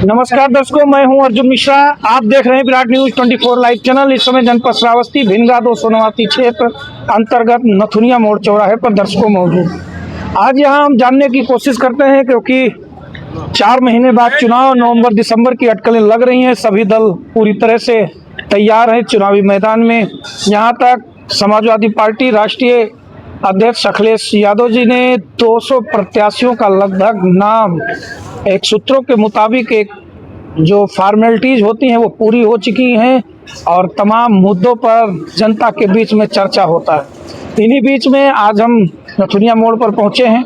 नमस्कार दर्शकों, मैं हूं अर्जुन मिश्रा। आप देख रहे हैं विराट न्यूज 24 लाइव चैनल। इस समय जनपद श्रावस्ती भिनगा 289 क्षेत्र अंतर्गत नथुनिया मोड़ चौराहे पर दर्शकों मौजूद। आज यहां हम जानने की कोशिश करते हैं, क्योंकि 4 महीने बाद चुनाव, नवंबर दिसंबर की अटकलें लग रही हैं। सभी दल पूरी तरह से तैयार हैं चुनावी मैदान में। यहाँ तक समाजवादी पार्टी राष्ट्रीय अध्यक्ष अखिलेश यादव जी ने 200 प्रत्याशियों का लगभग नाम एक सूत्रों के मुताबिक एक जो फॉर्मेलिटीज होती हैं वो पूरी हो चुकी हैं और तमाम मुद्दों पर जनता के बीच में चर्चा होता है। इन्हीं बीच में आज हम नथुनिया मोड़ पर पहुंचे हैं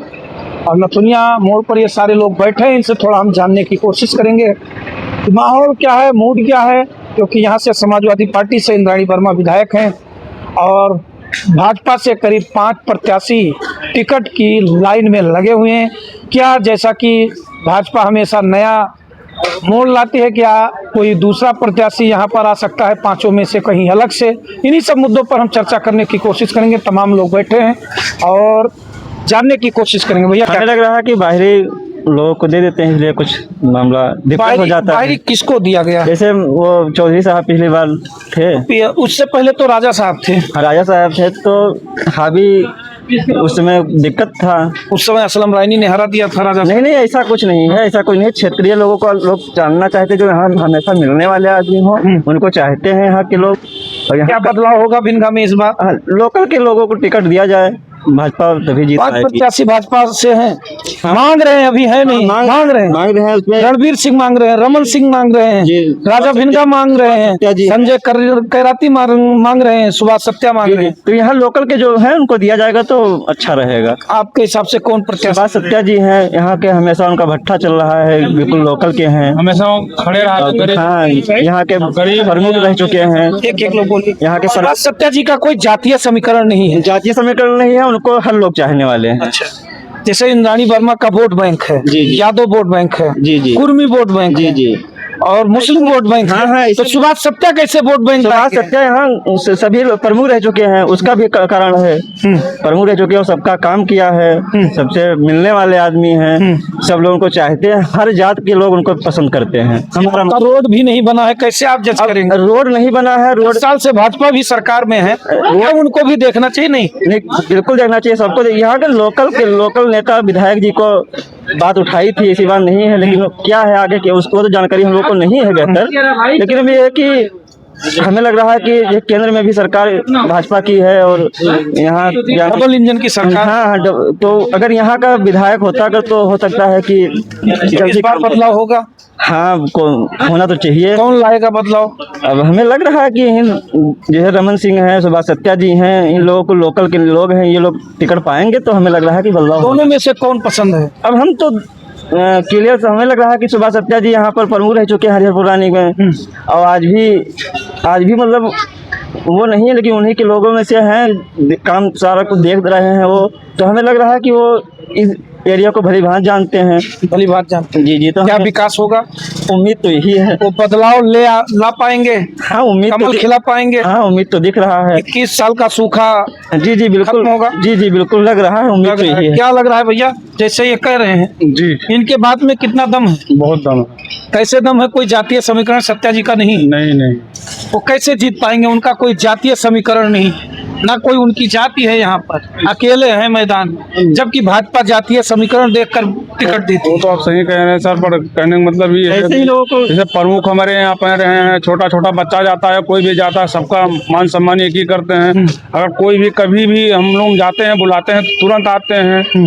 और नथुनिया मोड़ पर ये सारे लोग बैठे हैं। इनसे थोड़ा हम जानने की कोशिश करेंगे माहौल क्या है, मूड क्या है, क्योंकि यहाँ से समाजवादी पार्टी से इंद्राणी वर्मा विधायक हैं और भाजपा से करीब 5 प्रत्याशी टिकट की लाइन में लगे हुए हैं। क्या जैसा कि भाजपा हमेशा नया मोड़ लाती है, क्या कोई दूसरा प्रत्याशी यहाँ पर आ सकता है 5 में से कहीं अलग से? इन्हीं सब मुद्दों पर हम चर्चा करने की कोशिश करेंगे। तमाम लोग बैठे हैं और जानने की कोशिश करेंगे। भैया क्या लग रहा है कि बाहरी लोगों को दे देते हैं, इसलिए कुछ मामला दिक्कत हो जाता है। बाहरी किसको दिया गया? जैसे वो चौधरी साहब पिछली बार थे, उससे पहले तो राजा साहब थे। राजा साहब थे तो हावी उस समय दिक्कत था। उस समय असलम रायनी ने हरा दिया था राजा। नहीं, ऐसा कुछ नहीं है, ऐसा कुछ नहीं। क्षेत्रीय लोगों को लोग जानना चाहते, जो यहाँ हमेशा मिलने वाले आदमी हो उनको चाहते हैं यहाँ के लोग। और क्या बदलाव होगा भिनगा में इस बार? लोकल के लोगों को टिकट दिया जाए, भाजपा तभी जीत पाएगी। प्रत्याशी भाजपा से हैं, मांग रहे हैं, अभी है नहीं, मांग रहे हैं। उसमें रणवीर सिंह मांग रहे हैं, रमन सिंह मांग रहे हैं, राजा भिनगा मांग रहे हैं, संजय कैराती मांग रहे हैं, सुभाष सत्या मांग रहे हैं। तो यहाँ लोकल के जो है उनको दिया जाएगा तो अच्छा रहेगा। आपके हिसाब से कौन प्रत्याशी? सुभाष सत्या जी हैं यहाँ के, हमेशा उनका भट्ठा चल रहा है, बिल्कुल लोकल के हैं, हमेशा खड़े रहा। हाँ, यहाँ के प्रमुख रह चुके हैं। एक लोग बोलिए। यहाँ के सुभाष सत्या जी का कोई जातीय समीकरण नहीं है? जातीय समीकरण नहीं है, उनको हर लोग चाहने वाले हैं। अच्छा, जैसे इंद्राणी वर्मा का वोट बैंक है, यादव वोट बैंक है, कुर्मी वोट बैंक है और मुस्लिम वोट बैंक है। तो सुभाष सत्या कैसे वोट बैंक? सुभाष सत्या यहाँ सभी प्रमुख रह चुके हैं, उसका भी कारण है। प्रमुख रह चुके हैं, सबका काम किया है, सबसे मिलने वाले आदमी हैं, सब लोगों को चाहते हैं, हर जात के लोग उनको पसंद करते हैं। हमारा रोड भी नहीं बना है, कैसे आप जज करेंगे? रोड नहीं बना है, रोड साल से भाजपा भी सरकार में है, उनको भी देखना चाहिए। नहीं, बिल्कुल देखना चाहिए सबको। यहाँ के लोकल नेता विधायक जी को बात उठाई थी, ऐसी बात नहीं है, लेकिन क्या है आगे के उसको तो जानकारी हम लोग को नहीं है बेहतर। लेकिन अभी ये है कि हमें लग रहा है कि ये केंद्र में भी सरकार भाजपा की है और यहाँ डबल इंजन की सरकार। हाँ, तो अगर यहाँ का विधायक होता अगर तो हो सकता है कि इस बार बदलाव होगा। हाँ, होना तो चाहिए। कौन लाएगा बदलाव? अब हमें लग रहा है कि जैसे रमन सिंह हैं, सुभाष सत्या जी हैं, इन लोगों को लोकल के लोग हैं, ये लोग टिकट पाएंगे तो हमें लग रहा है कि बदलाव। दोनों में से कौन पसंद है? अब हम तो क्लियर से हमें लग रहा है कि सुभाष सत्या जी यहाँ पर प्रमुख रह चुके हैं हरिहर पुरानी में, और आज भी मतलब वो नहीं है, लेकिन उन्हीं के लोगों में से हैं, काम सारा कुछ देख रहे हैं वो। तो हमें लग रहा है कि वो इस एरिया को भली भांति जानते हैं। भली बात जानते हैं। जी। तो क्या विकास होगा? उम्मीद तो यही है, वो बदलाव ला पाएंगे। हाँ, उम्मीद कमल खिला पाएंगे। हाँ, उम्मीद तो दिख रहा है। 21 साल का सूखा जी बिल्कुल होगा। जी बिल्कुल लग रहा है, उम्मीद तो यही है। क्या लग रहा है भैया, जैसे ये कह रहे हैं जी, इनके बात में कितना दम है? बहुत दम है। कैसे दम है? कोई जातीय समीकरण सत्या जी का नहीं? नहीं, वो कैसे जीत पाएंगे? उनका कोई जातीय समीकरण नहीं, ना कोई उनकी जाति है, यहाँ पर अकेले हैं मैदान में, जबकि भाजपा जातीय समीकरण देखकर टिकट देती है। वो तो आप सही कह रहे हैं सर, पर कहने का मतलब ये है ऐसे ही लोगों को जैसे प्रमुख हमारे यहाँ पे रहे हैं, छोटा बच्चा जाता है, कोई भी जाता है, सबका मान सम्मान एक ही करते हैं। अगर कोई भी कभी भी हम लोग जाते हैं, बुलाते हैं, तुरंत आते हैं।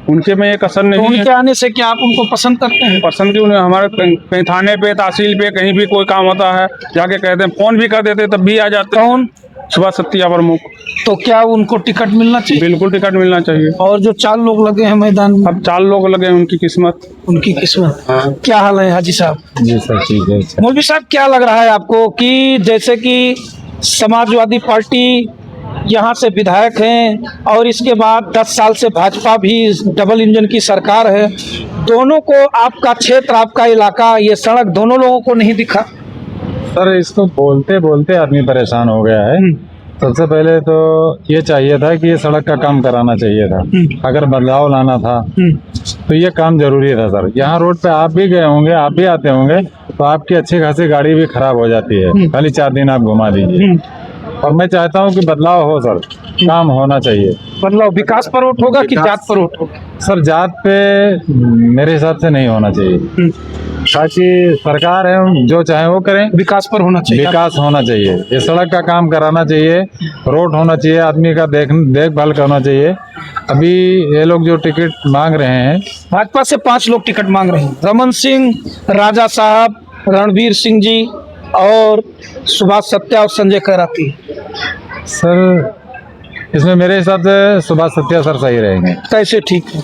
उनके में एक असर नहीं है। उनके आने से क्या आप उनको पसंद करते हैं? पसंद क्यों नहीं? हमारे कहीं थाने पे, तहसील पे, कहीं भी कोई काम होता है, जाके कहते हैं, फोन भी कर देते तब भी आ जाते हैं। कौन? सुभाष सत्या प्रमुख। तो क्या उनको टिकट मिलना चाहिए? बिल्कुल टिकट मिलना चाहिए। और जो 4 लोग लगे हैं मैदान में, अब 4 लोग लगे हैं, उनकी किस्मत। क्या हाल है हाजी साहब? जी सर, ठीक है। मौलवी साहब, क्या लग रहा है आपको कि जैसे कि समाजवादी पार्टी यहाँ से विधायक हैं और इसके बाद 10 साल से भाजपा भी डबल इंजन की सरकार है, दोनों को आपका क्षेत्र, आपका इलाका, ये सड़क दोनों लोगों को नहीं दिखा? सर, इसको बोलते बोलते आदमी परेशान हो गया है। सबसे पहले तो ये चाहिए था कि ये सड़क का काम कराना चाहिए था। अगर बदलाव लाना था तो ये काम जरूरी था सर। यहाँ रोड पे आप भी गए होंगे, आप भी आते होंगे, तो आपकी अच्छी खासी गाड़ी भी खराब हो जाती है, खाली 4 दिन आप घुमा दीजिए। और मैं चाहता हूँ कि बदलाव हो सर, काम होना चाहिए। बदलाव विकास पर वोट होगा कि जात पर वोट होगा? सर जात पे मेरे हिसाब से नहीं होना चाहिए, ताकि सरकार है जो चाहे वो करें, विकास पर होना चाहिए। विकास होना चाहिए। ये सड़क का काम कराना चाहिए, रोड होना चाहिए, आदमी का देखभाल करना चाहिए। अभी ये लोग जो टिकट मांग रहे हैं, भाजपा से 5 लोग टिकट मांग रहे हैं, रमन सिंह, राजा साहब, रणवीर सिंह जी और सुभाष सत्या और संजय कराती। सर इसमें मेरे हिसाब से सुभाष सत्या सर सही रहेंगे, कैसे ठीक है?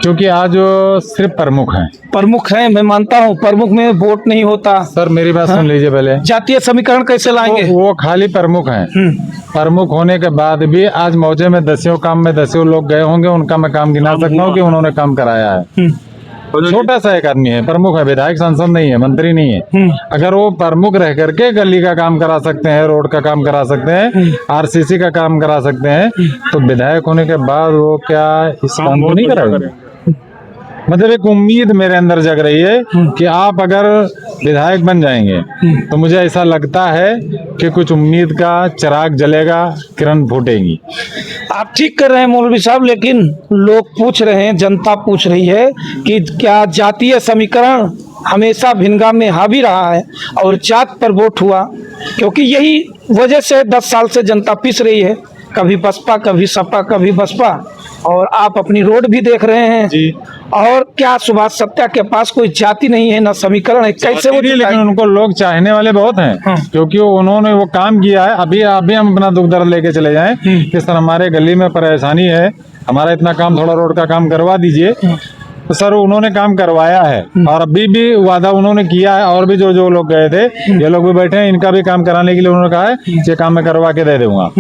क्योंकि आज वो सिर्फ प्रमुख हैं। प्रमुख हैं, मैं मानता हूँ, प्रमुख में वोट नहीं होता। सर मेरी बात सुन लीजिए पहले। जातीय समीकरण कैसे लाएंगे? वो खाली प्रमुख हैं। प्रमुख होने के बाद भी आज मौजे में दसियों लोग गए होंगे, उनका मैं काम गिना सकता हूँ कि उन्होंने काम कराया है। छोटा सा एक आदमी है, प्रमुख है, विधायक सांसद नहीं है, मंत्री नहीं है। अगर वो प्रमुख रह करके गली का काम करा सकते हैं, रोड का काम करा सकते हैं, आरसीसी का काम करा सकते हैं, तो विधायक होने के बाद वो क्या इस काम को नहीं कराएंगे? मतलब एक उम्मीद मेरे अंदर जग रही है कि आप अगर विधायक बन जाएंगे तो मुझे ऐसा लगता है कि कुछ उम्मीद का चिराग जलेगा, किरण फूटेगी। आप ठीक कर रहे हैं मौलवी साहब, लेकिन लोग पूछ रहे हैं, जनता पूछ रही है कि क्या जातीय समीकरण हमेशा भिनगाम में हावी रहा है और जात पर वोट हुआ? क्योंकि यही वजह से 10 साल से जनता पिस रही है, कभी बसपा, कभी सपा, कभी बसपा, और आप अपनी रोड भी देख रहे हैं जी। और क्या सुभाष सत्या के पास कोई जाति नहीं है, ना समीकरण है, कैसे वो? लेकिन उनको लोग चाहने वाले बहुत हैं। हाँ। क्योंकि उन्होंने वो काम किया है। अभी हम अपना दुख दर्द लेके चले जाएं कि सर हमारे गली में परेशानी है, हमारा इतना काम, थोड़ा रोड का काम करवा दीजिए, तो सर उन्होंने काम करवाया है। और अभी भी वादा उन्होंने किया है, और भी जो लोग गए थे, ये लोग भी बैठे हैं, इनका भी काम कराने के लिए उन्होंने कहा है ये काम मैं करवा के दे दूंगा।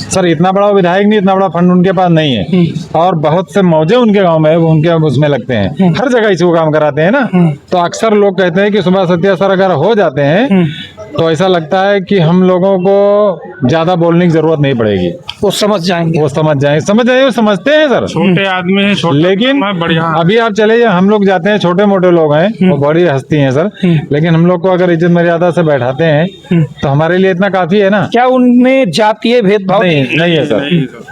सर इतना बड़ा विधायक नहीं, इतना बड़ा फंड उनके पास नहीं है, और बहुत से मौजे उनके गांव में उनके उसमें लगते हैं, हर जगह इसी को काम कराते हैं ना। तो अक्सर लोग कहते हैं कि सुभाष सत्या सर अगर हो जाते हैं तो ऐसा लगता है कि हम लोगों को ज्यादा बोलने की जरूरत नहीं पड़ेगी, वो समझ जाएंगे। वो समझ जाएंगे, वो समझते हैं सर। छोटे आदमी हैं, लेकिन बढ़िया। अभी आप चले जाए, हम लोग जाते हैं, छोटे मोटे लोग हैं, वो बड़ी हस्ती हैं सर, लेकिन हम लोग को अगर इज्जत मर्यादा से बैठाते हैं तो हमारे लिए इतना काफी है ना। क्या उनमें जातीय भेदभाव नहीं है सर,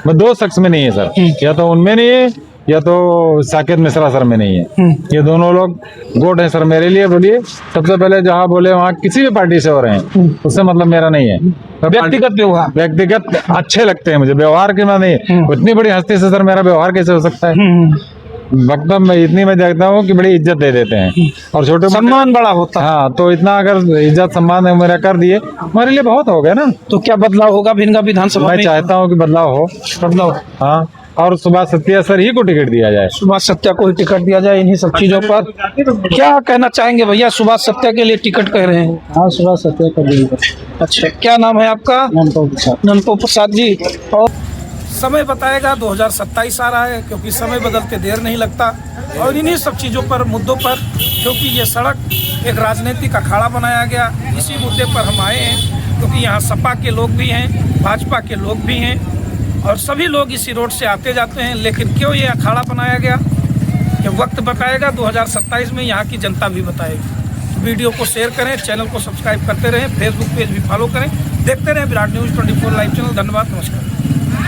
मैं 2 शख्स में नहीं है सर, या तो उनमें नहीं है या तो साकेत मिश्रा सर में नहीं है। ये दोनों लोग गोट हैं सर मेरे लिए। बोलिए, सबसे पहले जहाँ बोले वहाँ किसी भी पार्टी से हो रहे हैं, उससे मतलब मेरा नहीं है। व्यक्तिगत अच्छे लगते हैं मुझे, व्यवहार के नहीं। इतनी बड़ी हस्ती से सर मेरा व्यवहार कैसे हो सकता है? मतलब मैं इतनी मैं देखता हूँ कि बड़ी इज्जत दे देते हैं, और छोटे सम्मान बड़ा होता है। हाँ, तो इतना अगर इज्जत सम्मान मेरा कर दिए, हमारे लिए बहुत हो गया ना। तो क्या बदलाव होगा भिनगाम विधानसभा में? मैं चाहता हूँ कि बदलाव हो। हाँ, और सुभाष सत्या सर ही को टिकट दिया जाए। सुभाष सत्या को ही टिकट दिया जाए इन्हीं सब चीजों पर। क्या कहना चाहेंगे भैया, सुभाष सत्या के लिए टिकट कह रहे हैं? हाँ, सुभाष सत्या का बिल्कुल। अच्छा, क्या नाम है आपका? नंदो प्रसाद जी। और समय बताएगा, 2027 आ रहा है, क्योंकि समय बदलते देर नहीं लगता। और इन्हीं सब चीज़ों पर, मुद्दों पर, क्योंकि ये सड़क एक राजनीतिक अखाड़ा बनाया गया, इसी मुद्दे पर हम आए हैं, क्योंकि यहाँ सपा के लोग भी हैं, भाजपा के लोग भी हैं, और सभी लोग इसी रोड से आते जाते हैं। लेकिन क्यों ये अखाड़ा बनाया गया, ये वक्त बताएगा, 2027 में यहाँ की जनता भी बताएगी। वीडियो को शेयर करें, चैनल को सब्सक्राइब करते रहें, फेसबुक पेज भी फॉलो करें, देखते रहें विराट न्यूज़ 24 लाइव चैनल। धन्यवाद, नमस्कार।